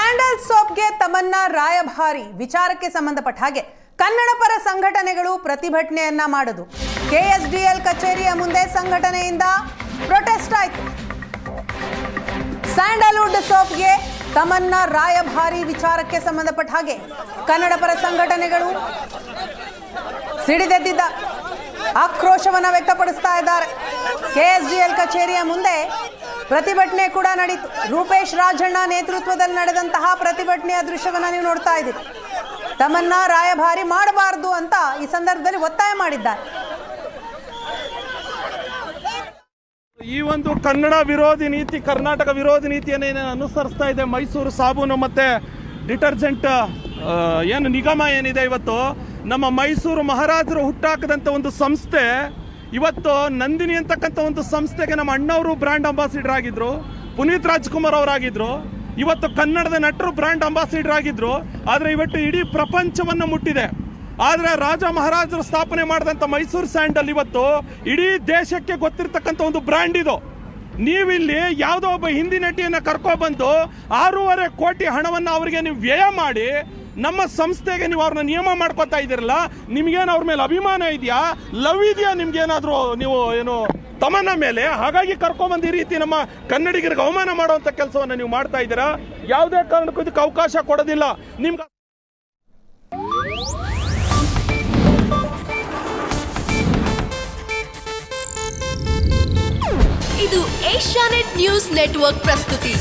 Sandal ಸೋಪ್ಗೆ Tamanna ರಾಯಭಾರಿ ವಿಚಾರಕ್ಕೆ ಸಂಬಂಧಪಟ್ಟ ಹಾಗೆ ಕನ್ನಡ ಪರ ಸಂಘಟನೆಗಳು ಪ್ರತಿಭಟನೆಯನ್ನ ಮಾಡುದು. ಕೆಎಸ್ಡಿಎಲ್ ಕಚೇರಿಯ ಮುಂದೆ ಸಂಘಟನೆಯಿಂದ ಪ್ರೊಟೆಸ್ಟ್ ಆಯಿತು. ಸ್ಯಾಂಡಲ್ವುಡ್ ಸೋಪ್ಗೆ ತಮನ್ನಾ ರಾಯಭಾರಿ ವಿಚಾರಕ್ಕೆ ಸಂಬಂಧಪಟ್ಟ ಹಾಗೆ ಕನ್ನಡ ಪರ ಸಂಘಟನೆಗಳು ಸಿಡಿದೆದ್ದಿದ್ದ ಆಕ್ರೋಶವನ್ನ ವ್ಯಕ್ತಪಡಿಸ್ತಾ ಇದ್ದಾರೆ. ಕೆಎಸ್ಡಿಎಲ್ ಕಚೇರಿಯ ಮುಂದೆ ಪ್ರತಿಭಟನೆ ಕೂಡ ನಡೆಯಿತು. ರೂಪೇಶ್ ರಾಜಣ್ಣ ನೇತೃತ್ವದಲ್ಲಿ ನಡೆದಂತಹ ಪ್ರತಿಭಟನೆಯ ದೃಶ್ಯವನ್ನ ನೀವು ನೋಡ್ತಾ ಇದ್ದೀರಿ. ತಮನ್ನಾ ರಾಯಭಾರಿ ಮಾಡಬಾರದು ಅಂತ ಈ ಸಂದರ್ಭದಲ್ಲಿ ಒತ್ತಾಯ ಮಾಡಿದ್ದಾರೆ. ಈ ಒಂದು ಕನ್ನಡ ವಿರೋಧಿ ನೀತಿ, ಕರ್ನಾಟಕ ವಿರೋಧಿ ನೀತಿಯನ್ನು ಅನುಸರಿಸ್ತಾ ಇದೆ ಮೈಸೂರು ಸಾಬೂನು ಮತ್ತೆ ಡಿಟರ್ಜೆಂಟ್ ಏನು ನಿಗಮ ಏನಿದೆ. ಇವತ್ತು ನಮ್ಮ ಮೈಸೂರು ಮಹಾರಾಜರು ಹುಟ್ಟಾಕದಂತ ಒಂದು ಸಂಸ್ಥೆ, ಇವತ್ತು ನಂದಿನಿ ಅಂತಕ್ಕಂಥ ಒಂದು ಸಂಸ್ಥೆಗೆ ನಮ್ಮ ಅಣ್ಣವರು ಬ್ರ್ಯಾಂಡ್ ಅಂಬಾಸಿಡರ್ ಆಗಿದ್ರು, ಪುನೀತ್ ರಾಜ್ಕುಮಾರ್ ಅವರಾಗಿದ್ರು, ಇವತ್ತು ಕನ್ನಡದ ನಟರು ಬ್ರ್ಯಾಂಡ್ ಅಂಬಾಸಿಡರ್ ಆಗಿದ್ರು. ಆದರೆ ಇವತ್ತು ಇಡೀ ಪ್ರಪಂಚವನ್ನು ಮುಟ್ಟಿದೆ. ಆದರೆ ರಾಜ ಮಹಾರಾಜರು ಸ್ಥಾಪನೆ ಮಾಡಿದಂಥ ಮೈಸೂರು ಸ್ಯಾಂಡಲ್ ಇವತ್ತು ಇಡೀ ದೇಶಕ್ಕೆ ಗೊತ್ತಿರ್ತಕ್ಕಂಥ ಒಂದು ಬ್ರ್ಯಾಂಡ್ ಇದು. ನೀವಿಲ್ಲಿ ಯಾವುದೋ ಒಬ್ಬ ಹಿಂದಿ ನಟಿಯನ್ನು ಕರ್ಕೊಬಂದು 6.5 ಕೋಟಿ ಹಣವನ್ನು ಅವರಿಗೆ ನೀವು ವ್ಯಯ ಮಾಡಿ ನಮ್ಮ ಸಂಸ್ಥೆಗೆ ನೀವು ಅವ್ರನ್ನ ನಿಯಮ ಮಾಡ್ಕೋತಾ ಇದ್ದೀರಲ್ಲ, ನಿಮ್ಗೇನು ಅವ್ರ ಮೇಲೆ ಅಭಿಮಾನ ಇದೆಯಾ, ಲವ್ ಇದೆಯಾ ನಿಮ್ಗೇನಾದ್ರೂ ನೀವು ಏನು ತಮನ್ನ ಮೇಲೆ? ಹಾಗಾಗಿ ಕರ್ಕೊಂಬಂದು ಈ ರೀತಿ ನಮ್ಮ ಕನ್ನಡಿಗರಿಗೆ ಅವಮಾನ ಮಾಡುವಂತ ಕೆಲಸವನ್ನು ನೀವು ಮಾಡ್ತಾ ಇದ್ದೀರಾ. ಯಾವುದೇ ಕಾರಣಕ್ಕೂ ಇದಕ್ಕೆ ಅವಕಾಶ ಕೊಡೋದಿಲ್ಲ. ನಿಮ್ಗೆ ಇದು ಏಷ್ಯಾನೆಟ್ ನ್ಯೂಸ್ ನೆಟ್ವರ್ಕ್ ಪ್ರಸ್ತುತಿ.